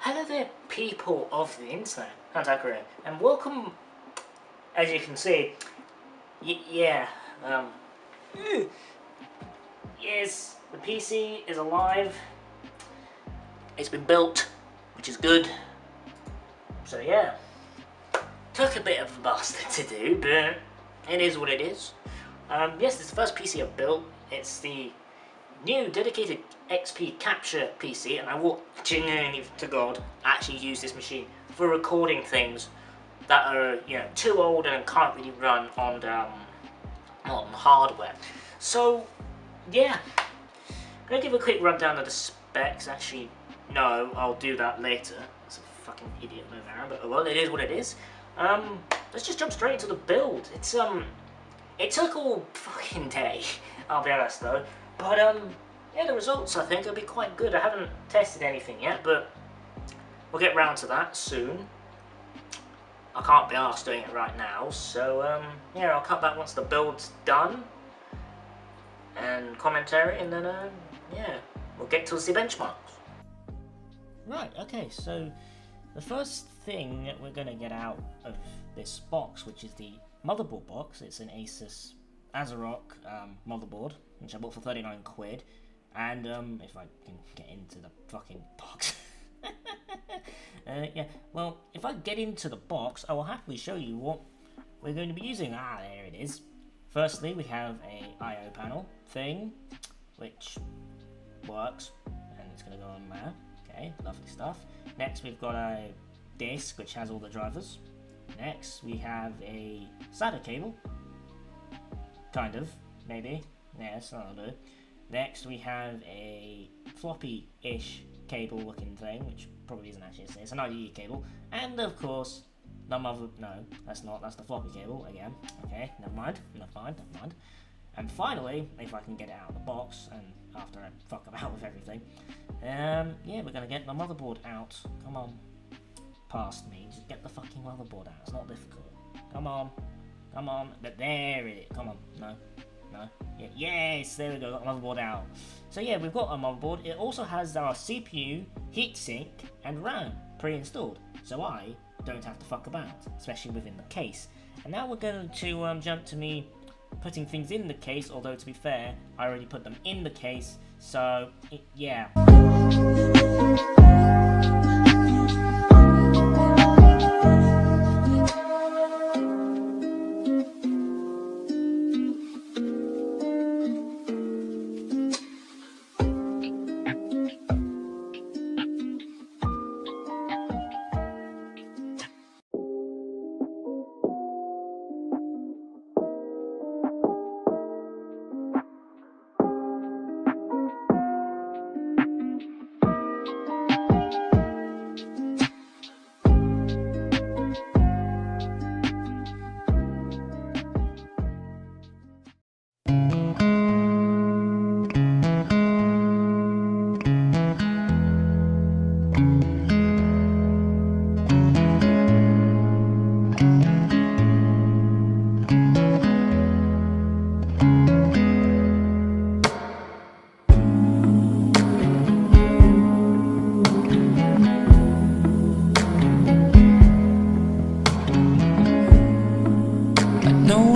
Hello there, people of the internet, Untitled Chapter, and welcome. As you can see, yes, the PC is alive. It's been built, which is good. So yeah, took a bit of a bastard to do, but it is what it is. Yes, this is the first PC I've built. It's the new dedicated XP capture PC, and I will genuinely to God actually use this machine for recording things that are too old and can't really run on modern hardware. So yeah, I'm gonna give a quick rundown of the specs. Actually, no, I'll do that later. It's a fucking idiot moving around, but well, it is what it is. Let's just jump straight into the build. It took all fucking day. I'll be honest though. But yeah, the results I think will be quite good. I haven't tested anything yet, but we'll get round to that soon. I can't be arsed doing it right now, so yeah, I'll cut back once the build's done and commentary, and then yeah, we'll get to the benchmarks. Right, okay, so the first thing that we're gonna get out of this box, which is the motherboard box. It's an Asus ASRock motherboard, which I bought for 39 quid, and if I can get into the fucking box. Yeah, well, if I get into the box, I will happily show you what we're going to be using. There it is. Firstly, we have a I/O panel thing, which works, and it's going to go on there. Okay, lovely stuff. Next, we've got a disc, which has all the drivers. Next, we have a SATA cable. Kind of, maybe. Yes, that'll do. Next, we have a floppy-ish cable-looking thing, which probably isn't actually a it's an IDE cable. And, of course, no, that's not. That's the floppy cable, again. Okay, never mind. And finally, if I can get it out of the box, and after I fuck about with everything, yeah, we're going to get the motherboard out. Come on. Past me. Just get the fucking motherboard out. It's not difficult. Come on. But there it is. Come on. No. Yeah, yes, there we go. Got the motherboard out. So yeah, we've got a motherboard. It also has our CPU, heatsink, and RAM pre-installed. So I don't have to fuck about, especially within the case. And now we're going to jump to me putting things in the case. Although to be fair, I already put them in the case. So yeah.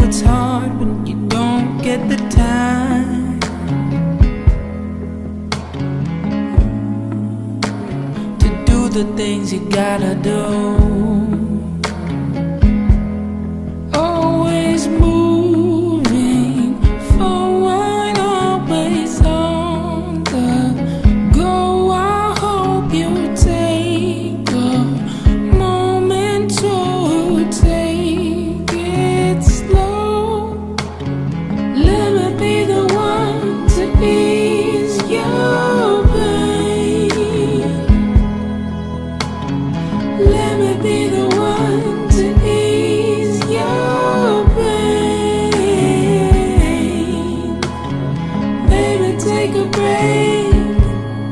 It's hard when you don't get the time to do the things you gotta do. Always moving forward, always on the go. I hope you take a moment to take it slow. Let me be the one to ease your pain. Let me be the one to ease your pain. Baby, take a break,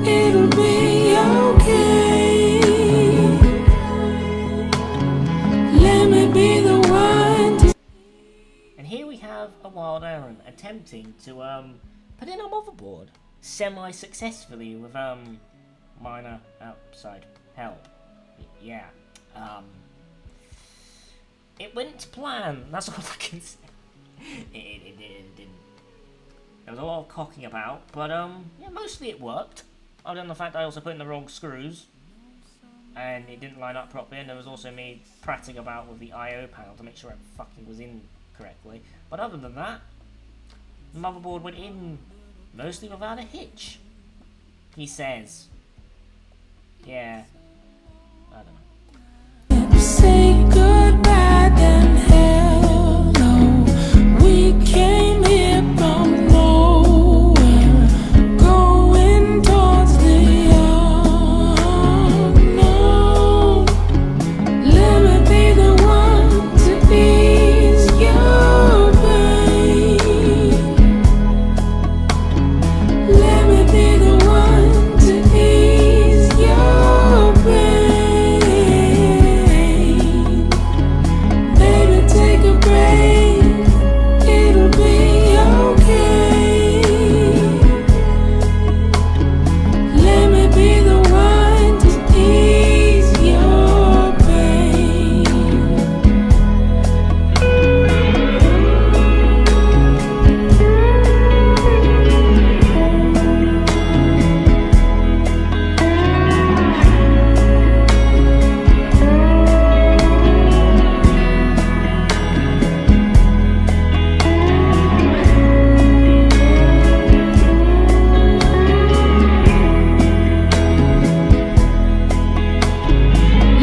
it'll be okay. Let me be the one to... And here we have a wild Aaron attempting to put in a motherboard semi-successfully with minor upside. Hell. Yeah. It went to plan. That's all I can say. It didn't. There was a lot of cocking about, but yeah, mostly it worked. Other than the fact I also put in the wrong screws, and it didn't line up properly, and there was also me prattling about with the I/O panel to make sure it fucking was in correctly. But other than that, the motherboard went in mostly without a hitch, he says. Yeah, I don't know. Say goodbye, then hello. We came here from nowhere, going towards the unknown. Let me be the one to ease your pain. Let me be the one to ease your pain. Baby, take a break, it'll be okay. Let me be the one to ease your pain.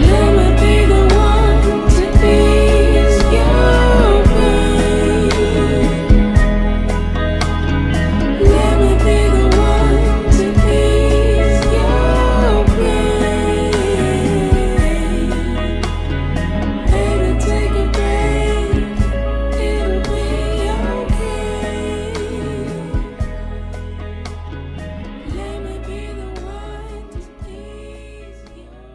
Let me be the one to ease your pain. Let me be the one to ease your pain. Baby, take a break, it'll be okay. Let me be the one to ease your pain.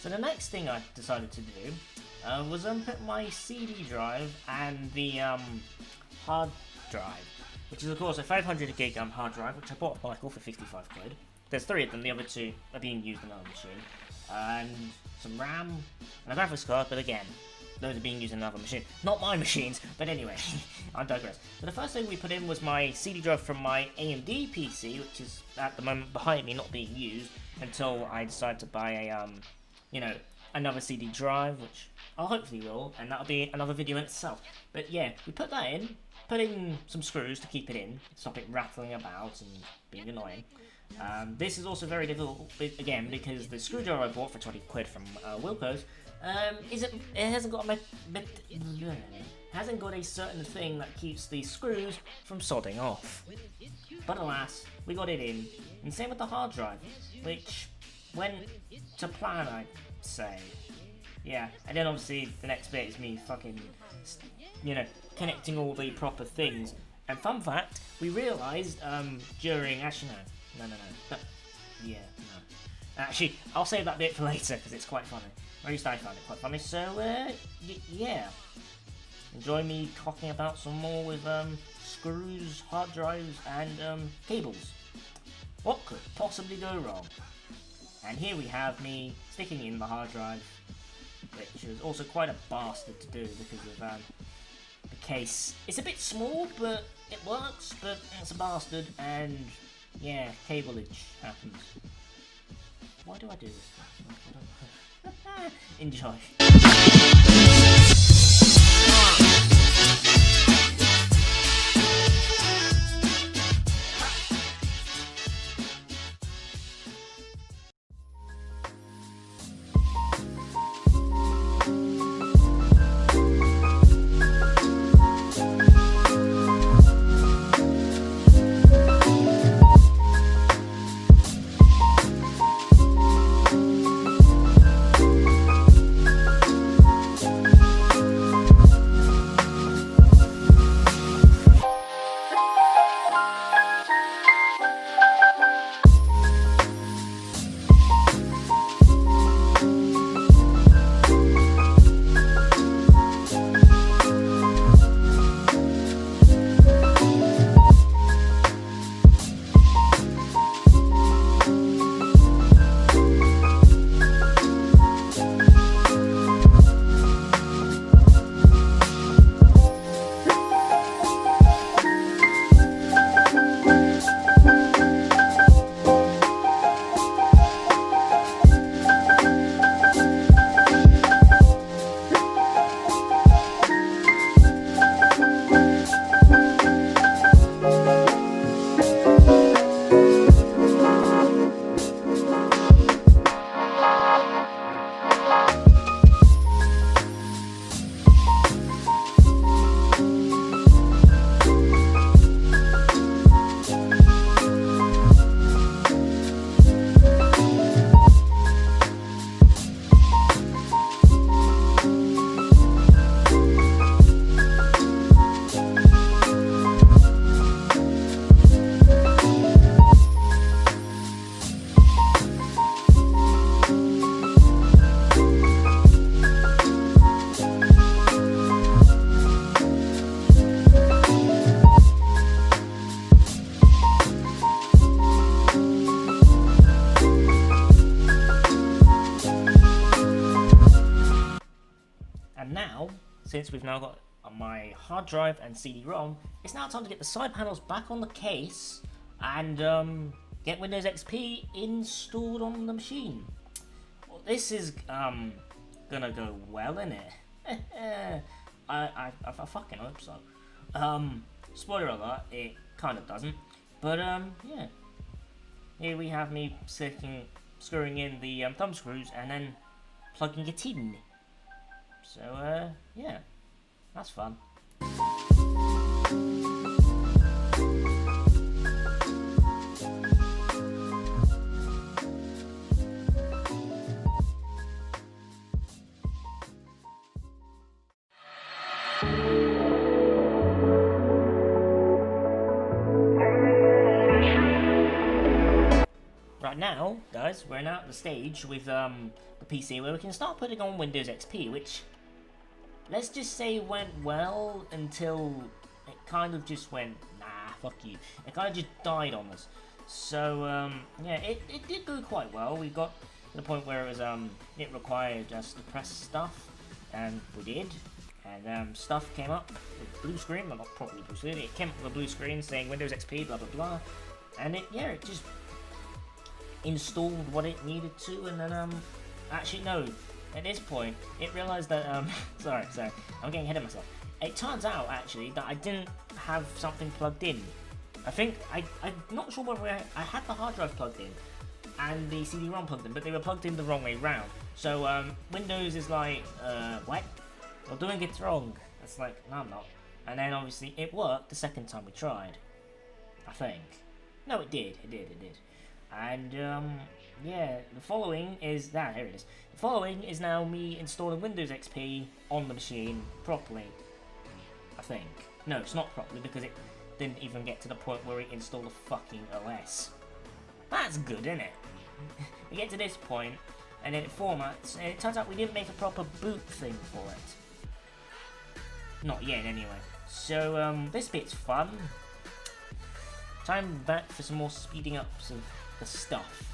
So the next thing I decided to do was put my CD drive and the hard drive, which is of course a 500 gig hard drive, which I bought off Michael for 55 quid. There's 3 of them, the other 2 are being used in another machine, and some RAM and a graphics card, but again, those are being used in another machine. Not my machines, but anyway, I digress. So the first thing we put in was my CD drive from my AMD PC, which is at the moment behind me, not being used, until I decide to buy a, another CD drive, which I hopefully will, and that'll be another video in itself. But yeah, we put that in, put in some screws to keep it in, stop it rattling about and being annoying. This is also very difficult, again, because the screwdriver I bought for 20 quid from Wilco's, hasn't got a certain thing that keeps the screws from sodding off. But alas, we got it in, and same with the hard drive, which went to plan, I'd say. Yeah, and then obviously the next bit is me fucking, connecting all the proper things. And fun fact, we realised during, actually no. Actually, I'll save that bit for later because it's quite funny. At least I found it quite funny. So yeah, enjoy me talking about some more with screws, hard drives, and cables. What could possibly go wrong? And here we have me sticking in the hard drive, which is also quite a bastard to do because of the case. It's a bit small, but it works, but it's a bastard, and yeah, cableage happens. Why do I do this? Enjoy. And now, since we've now got my hard drive and CD-ROM, it's now time to get the side panels back on the case and get Windows XP installed on the machine. Well, this is gonna go well, innit? I fucking hope so. Spoiler alert, it kind of doesn't. But yeah. Here we have me screwing in the thumb screws and then plugging it in. So yeah, that's fun. Right now, guys, we're now at the stage with the PC where we can start putting on Windows XP, which, let's just say, went well until it kind of just went, nah, fuck you. It kind of just died on us. So, yeah, it did go quite well. We got to the point where it was, it required us to press stuff, and we did. And stuff came up with blue screen, well, not properly blue screen, it came up with a blue screen saying Windows XP, blah blah blah. And it just installed what it needed to, and then actually no, at this point it realized that sorry, I'm getting ahead of myself. It turns out actually that I didn't have something plugged in. I think I'm not sure whether I had the hard drive plugged in and the CD-ROM plugged in, but they were plugged in the wrong way round. So Windows is like, what? You're doing it wrong. It's like, no, I'm not. And then obviously it worked the second time we tried, I think. No, it did. And yeah, the following is that. Here it is. The following is now me installing Windows XP on the machine properly. I think. No, it's not properly because it didn't even get to the point where it installed a fucking OS. That's good, isn't it? We get to this point, and then it formats, and it turns out we didn't make a proper boot thing for it. Not yet, anyway. So this bit's fun. Time back for some more speeding ups of the stuff.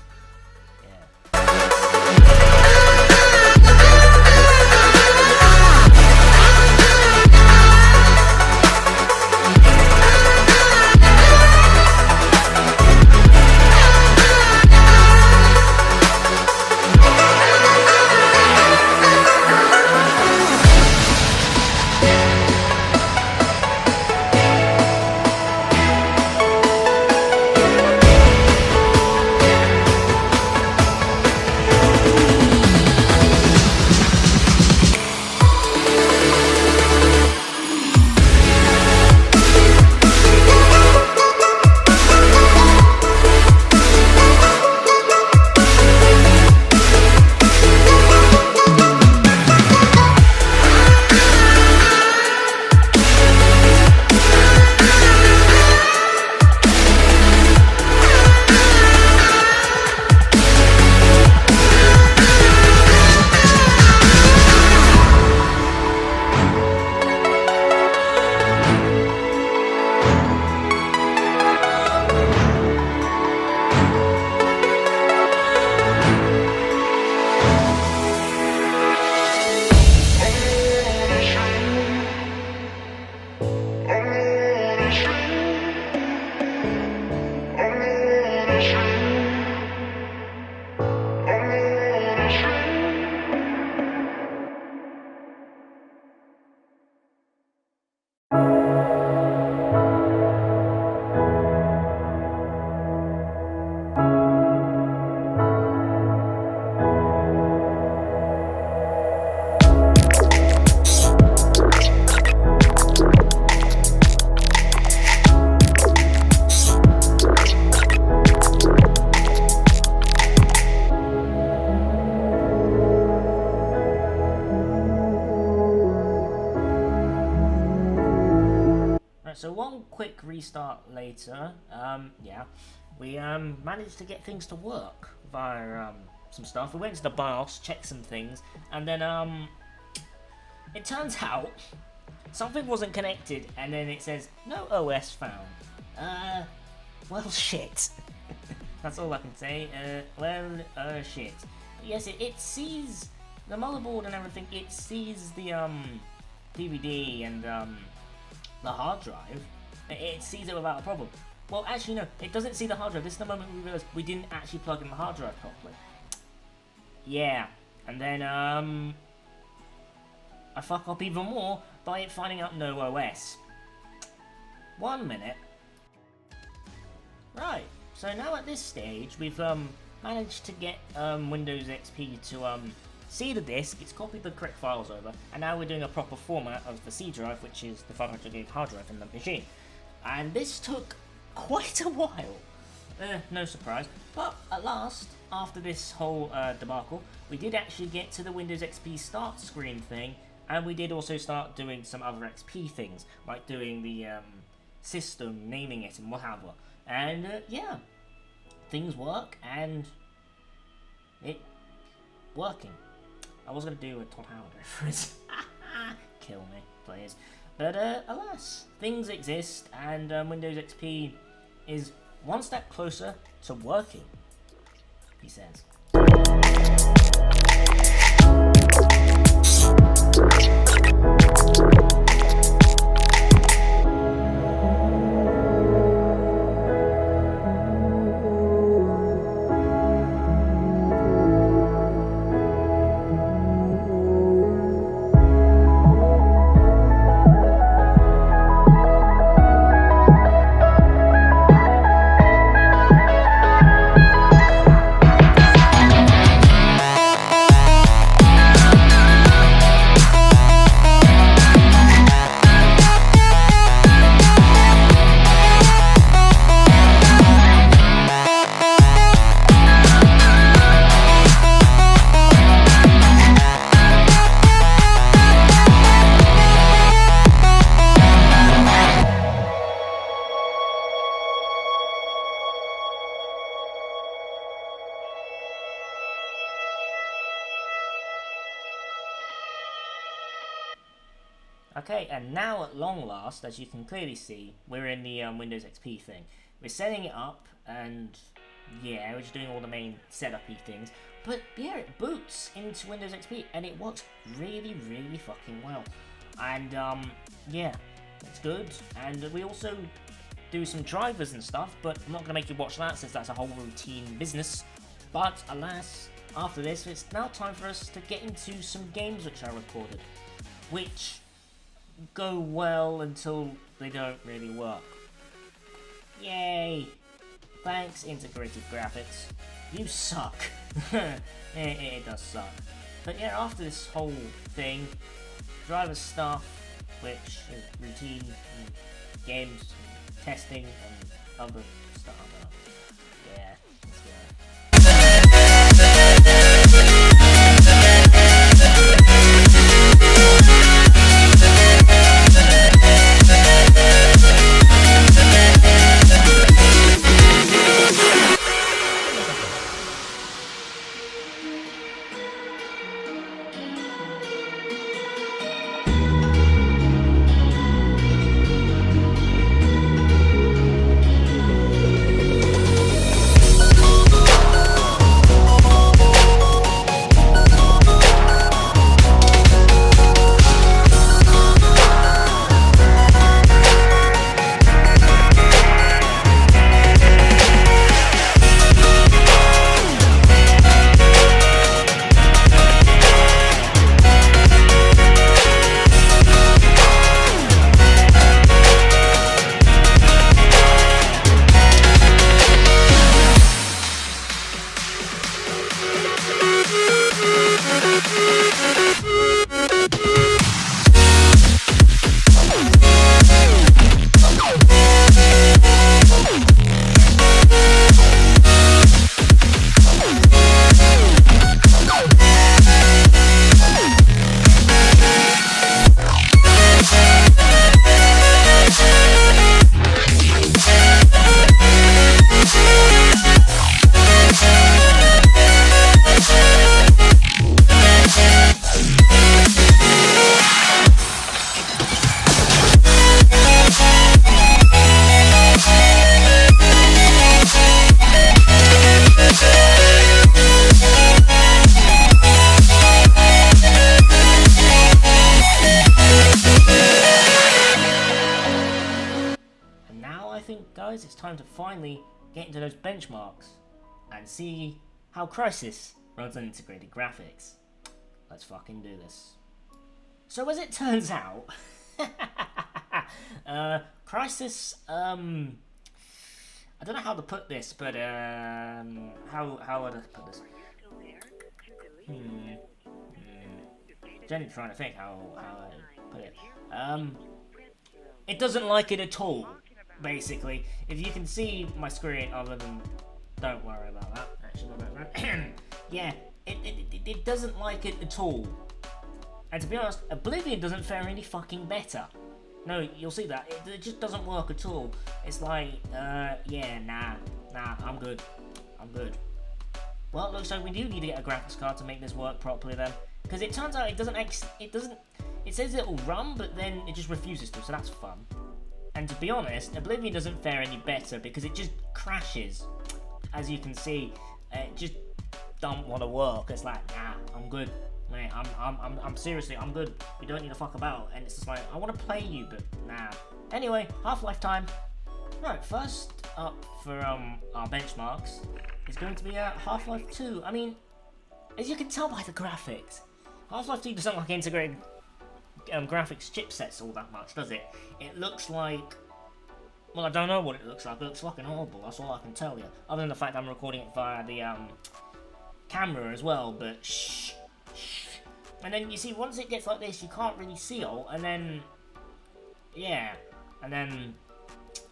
So one quick restart later, yeah, we managed to get things to work via some stuff. We went to the BIOS, checked some things, and then it turns out something wasn't connected, and then it says no OS found. Well, shit. That's all I can say. Well, shit. Yes, it sees the motherboard and everything, it sees the DVD and the hard drive. It sees it without a problem. Well, actually no, it doesn't see the hard drive. This is the moment we realised we didn't actually plug in the hard drive properly. Yeah, and then I fuck up even more by it finding out no OS. 1 minute. Right, so now at this stage we've managed to get Windows XP to see the disk. It's copied the correct files over, and now we're doing a proper format of the C drive, which is the 500 gig hard drive in the machine. And this took quite a while. No surprise, but at last, after this whole debacle, we did actually get to the Windows XP start screen thing, and we did also start doing some other XP things, like doing the system, naming it, and whatever. And yeah, things work, and it working. I was going to do a Todd Howard reference. Kill me, please. But alas, things exist, and Windows XP is one step closer to working, he says. Okay, and now at long last, as you can clearly see, we're in the Windows XP thing. We're setting it up, and yeah, we're just doing all the main setup-y things. But yeah, it boots into Windows XP, and it works really, really fucking well. And yeah, it's good. And we also do some drivers and stuff, but I'm not going to make you watch that since that's a whole routine business. But alas, after this, it's now time for us to get into some games which I recorded, which go well until they don't really work. Yay! Thanks, integrated graphics. You suck. it does suck. But yeah, after this whole thing, driver stuff, which is routine, and games, and testing, and other stuff. Yeah, let's go. think, guys, it's time to finally get into those benchmarks and see how Crysis runs on integrated graphics. Let's fucking do this. So as it turns out, Crysis, I don't know how to put this, but how would I put this? Jenny's trying to think how I put it. It doesn't like it at all, basically. If you can see my screen, other than, don't worry about that. Actually, yeah, it doesn't like it at all. And to be honest, Oblivion doesn't fare any fucking better. No, you'll see that. It just doesn't work at all. It's like, yeah, nah, I'm good. Well, it looks like we do need to get a graphics card to make this work properly then. Because it turns out it says it'll run, but then it just refuses to, so that's fun. And to be honest, Oblivion doesn't fare any better because it just crashes. As you can see, it just don't want to work. It's like, nah, I'm good. Mate, I'm seriously, I'm good. We don't need to fuck about. And it's just like, I want to play you, but nah. Anyway, Half-Life time. Right, first up for our benchmarks is going to be Half-Life 2. I mean, as you can tell by the graphics, Half-Life 2 doesn't like integrated graphics chipsets all that much, does it? It looks like, well, I don't know what it looks like. It looks fucking horrible. That's all I can tell you. Other than the fact I'm recording it via the camera as well, but shh. And then you see, once it gets like this, you can't really see all, and then, yeah, and then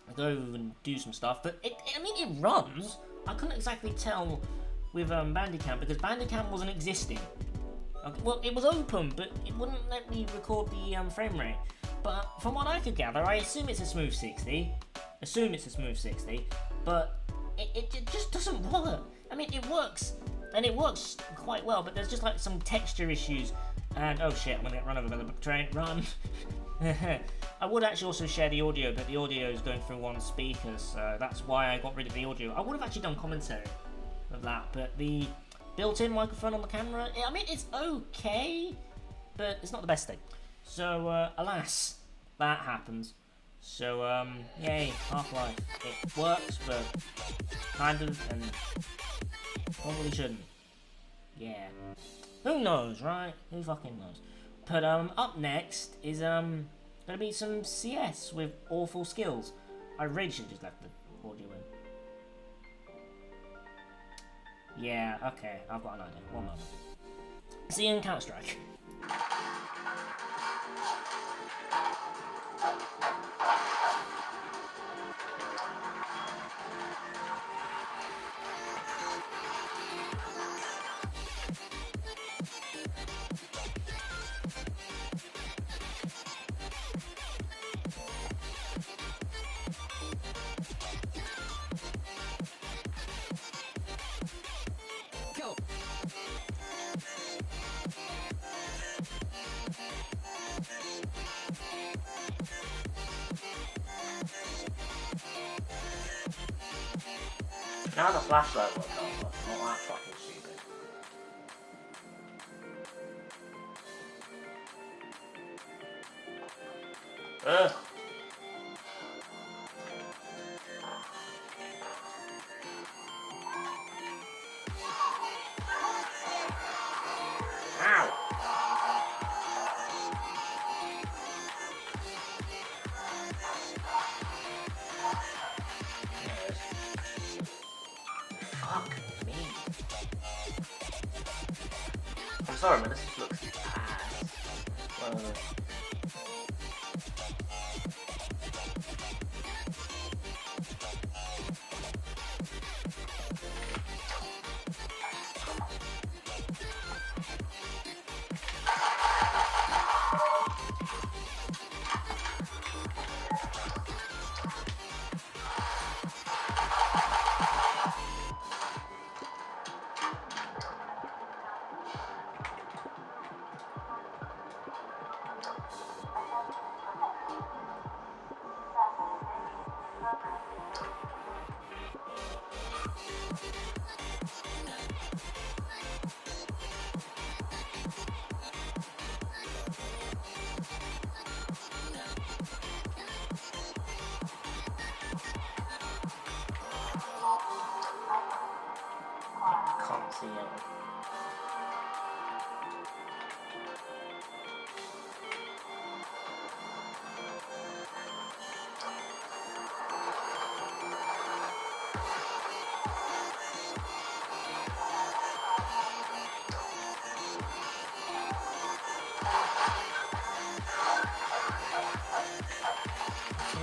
I go and do some stuff, but I mean, it runs. I couldn't exactly tell with Bandicam, because Bandicam wasn't existing. Okay, well, it was open, but it wouldn't let me record the frame rate. But from what I could gather, I assume it's a smooth 60, but it just doesn't work. I mean, it works, and it works quite well, but there's just like some texture issues, and oh shit, I'm gonna get run over by the train, run. I would actually also share the audio, but the audio is going through one speaker, so that's why I got rid of the audio. I would have actually done commentary of that, but the built-in microphone on the camera, I mean, it's okay, but it's not the best thing. So, alas, that happens. So, yay, Half-Life. It works, but kind of, and probably shouldn't. Yeah. Who knows, right? Who fucking knows? But, up next is, gonna be some CS with awful skills. I really should just left the audio in. Yeah, okay, I've got an idea. One moment. See you in Counter-Strike. Now the flashlight will come, but not that fucking stupid. Ugh. Ow. Fuck me. I'm sorry, man, this looks bad.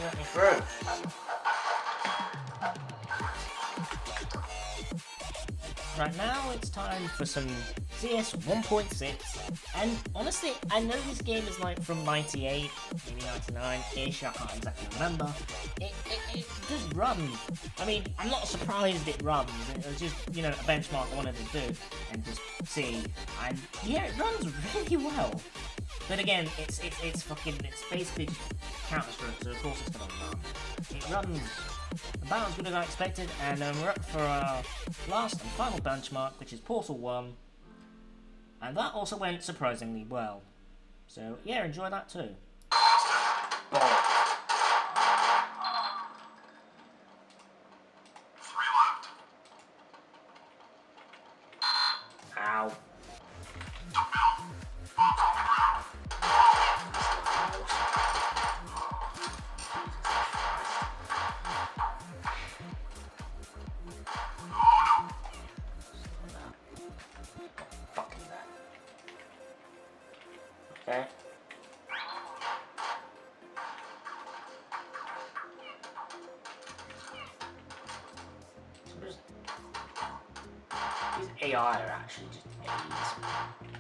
let me through. Right now it's time for some CS 1.6, and honestly I know this game is like from 98, maybe 99-ish, I can't exactly remember. It does run. I mean, I'm not surprised it runs, it was just, you know, a benchmark I wanted to do and just see, and yeah, it runs really well. But again, it's basically just Counter-Strike, so of course it's gonna run. It runs about as good as I expected, and we're up for our last and final benchmark, which is Portal 1, and that also went surprisingly well. So yeah, enjoy that too. Ow. Okay. These AI are actually just idiots.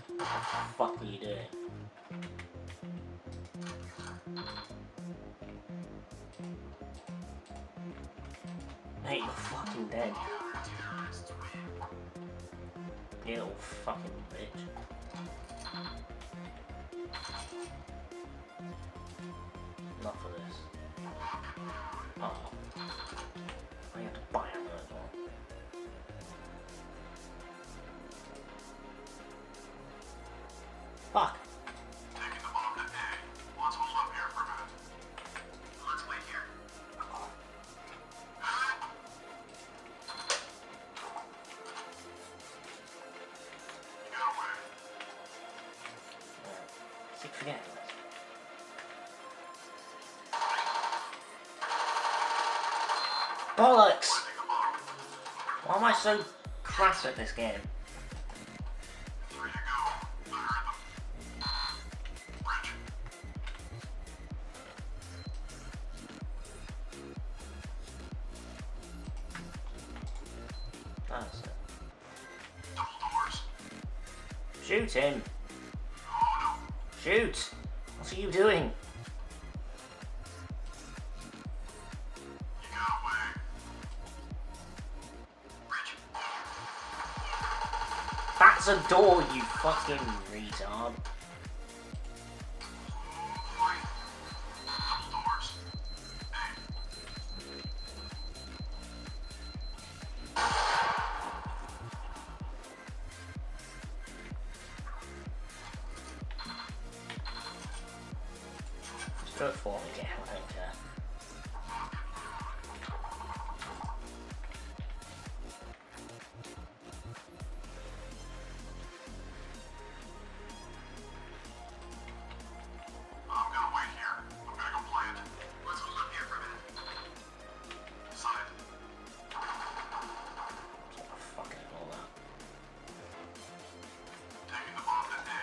What the fuck are you doing? Hey, you're fucking dead. You little fucking bitch. Enough of this. Oh. I have to buy ammo as well. Fuck. Taking the bomb to A. Let's hold up here for a minute. Let's wait here. You got away. Keep forgetting this. Bollocks! Why am I so crass at this game? There you go. I heard them. Bridge. That's it. Double doors. Shoot him! Oh no. Shoot! What are you doing? You got away. Bridge. That's a door, you fucking retard. Right. Double doors. A. Just do it for me, yeah, I don't care. I'm gonna wait here. I'm gonna go play it. Let's hold up here for a minute. Side. What the fuck is all that? Taking the bomb to A.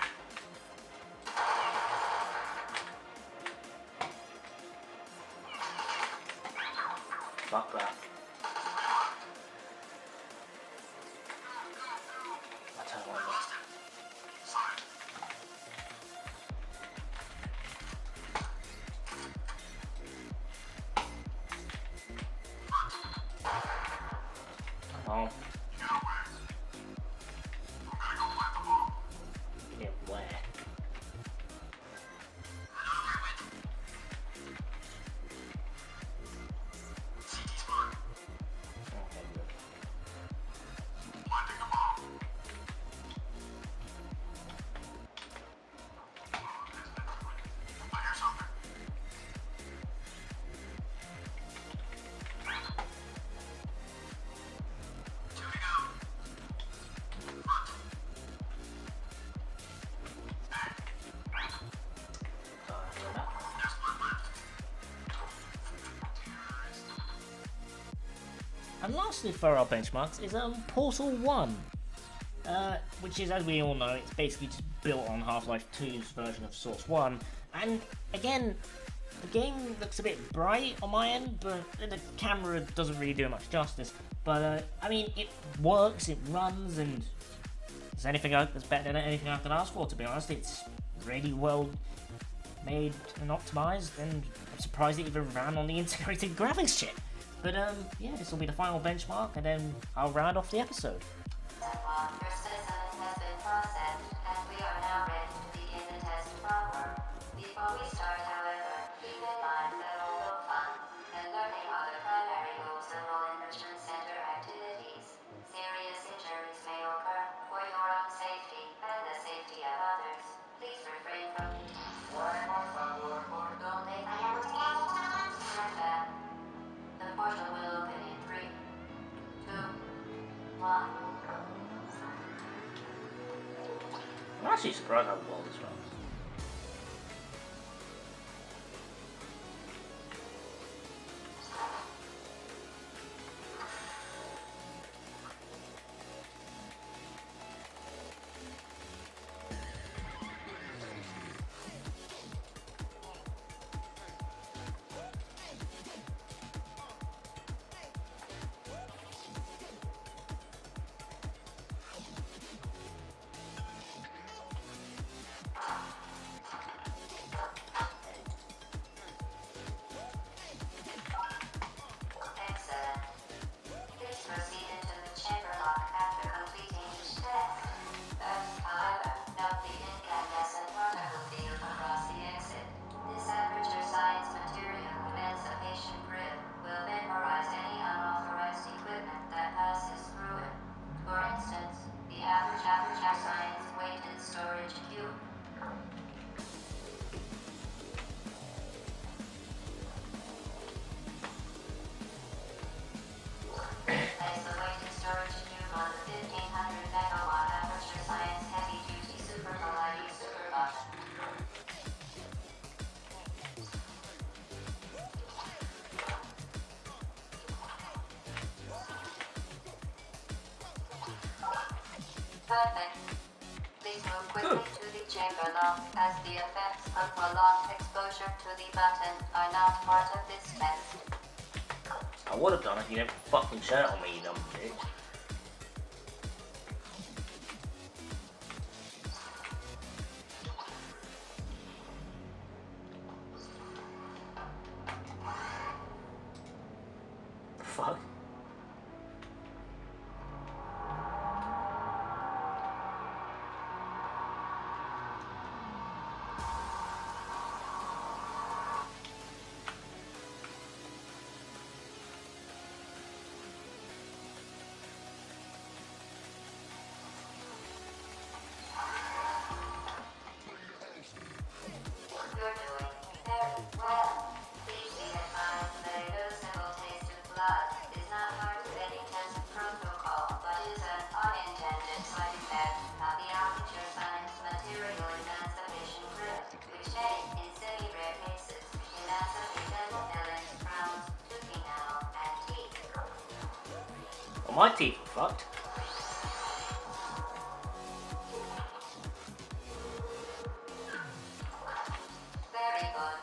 Fuck that. I don't want that. Side. Oh, You got away. I'm gonna go plant the bomb. yeah, where? CT spot. Okay, good. Planting the bomb. I hear something. Two to go. Front. There's one left. And lastly for our benchmarks is Portal 1, which is, as we all know, it's basically just built on Half-Life 2's version of Source 1, and again, The game looks a bit bright on my end, but the camera doesn't really do it much justice. But I mean, it works, it runs, and it's that's better than anything I could ask for. To be honest, it's really well made and optimized, and I'm surprised it even ran on the integrated graphics chip. But yeah, this will be the final benchmark, and then I'll round off the episode. Your specimen has been processed, and we are now ready to begin the test proper. Before we start, however, keep in mind that although fun and learning are the primary goals of all enrichment center activities, serious injuries may occur for your own safety and the safety of others. Please refrain from donde the portal will open in 3, 2, 1. I'm actually surprised how well this runs. Excellent. Please proceed into the chamber lock after completing each test. First, however, note the incandescent particle field across the exit. This aperture science material emancipation grid will vaporize any unauthorized equipment that passes through it. For instance, the aperture science weighted storage cube. Place the weighted storage cube on the 1500 megawatt aperture science heavy duty super variety super button. Perfect. Please move quickly to the chamber lock as the effects of prolonged exposure to the button are not part of this test. I would have done if you didn't fucking shout on me, you dumb bitch. The fuck? You're doing very well. Please be advised that a noticeable taste of blood is not part of any test protocol, but is an unintended side effect of the aperture science material emancipation grid, which may, in semi-rare cases, emancipate dental fillings, crowns, tooth enamel, and teeth. Well, my teeth are fucked. Very good.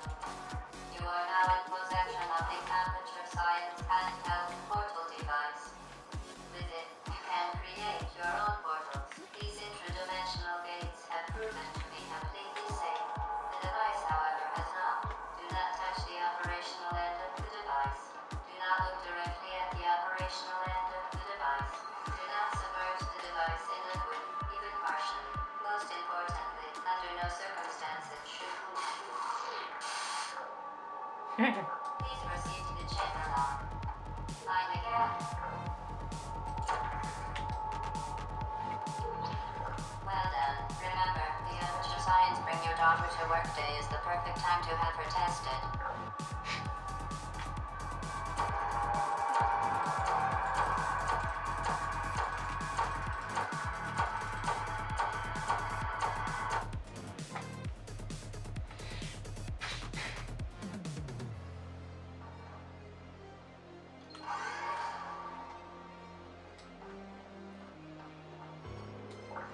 You are now in possession of the aperture science handheld portal device. With it, you can create your own portals. These interdimensional gates have proven to be completely safe. The device, however, has not. Do not touch the operational end of the device. Do not look directly at the operational end of the device. Do not submerge the device in liquid, even partially. Most importantly, under no circumstances should Please proceed to the chamber lock. Line again. Well done. Remember, the aperture science bring your daughter to work day is the perfect time to have her tested.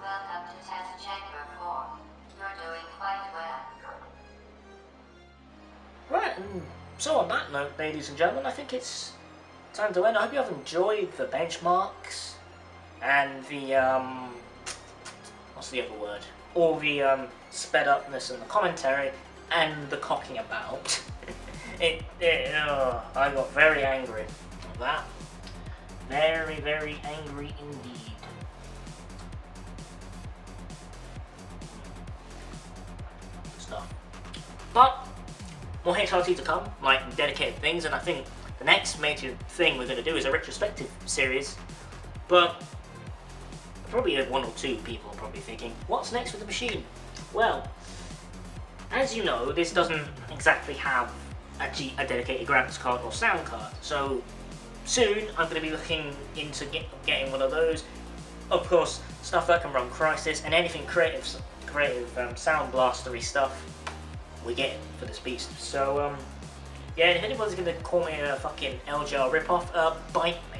Welcome to test chamber 4. You're doing quite well. Right, and so on that note, ladies and gentlemen, I think it's time to end. I hope you have enjoyed the benchmarks and the what's the other word? All the sped upness and the commentary and the cocking about. I got very angry at that. Very, very angry indeed. Stuff. But more HRT to come, like dedicated things, and I think the next major thing we're going to do is a retrospective series. But probably one or two people are probably thinking, what's next with the machine? Well, as you know, this doesn't exactly have a dedicated graphics card or sound card, so soon I'm going to be looking into getting one of those. Of course, stuff that can run Crysis and anything creative sound blastery stuff we get for this beast. So yeah, if anybody's going to call me a fucking LGR ripoff, bite me.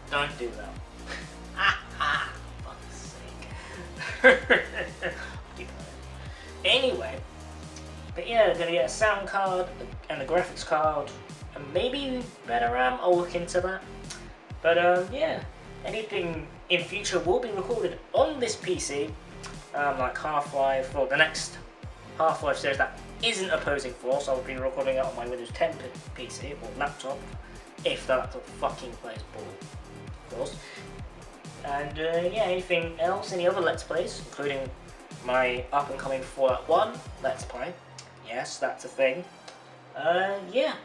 Don't do that. Fuck's sake. Anyway, but yeah, I'm gonna get a sound card and a graphics card, and maybe better RAM. I'll look into that. But yeah, anything in future will be recorded on this PC, like Half-Life, or the next Half-Life series that isn't Opposing Force. I'll be recording it on my Windows 10 PC or laptop, if the laptop fucking plays ball, of course. And yeah, anything else, any other Let's Plays, including my up-and-coming Fallout 1 Let's Play. Yes, that's a thing. Yeah,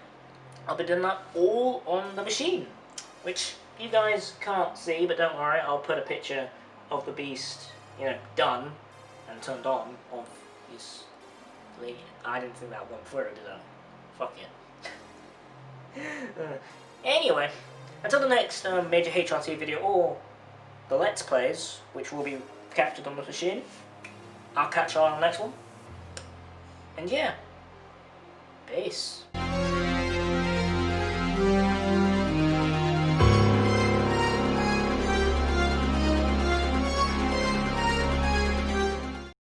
I'll be doing that all on the machine, which you guys can't see, but don't worry, I'll put a picture of the beast, you know, done and turned on of this. I didn't think that one through, did I? Fuck it. Anyway, until the next major HRT video or the Let's Plays, which will be captured on the machine, I'll catch you on the next one. And yeah, peace.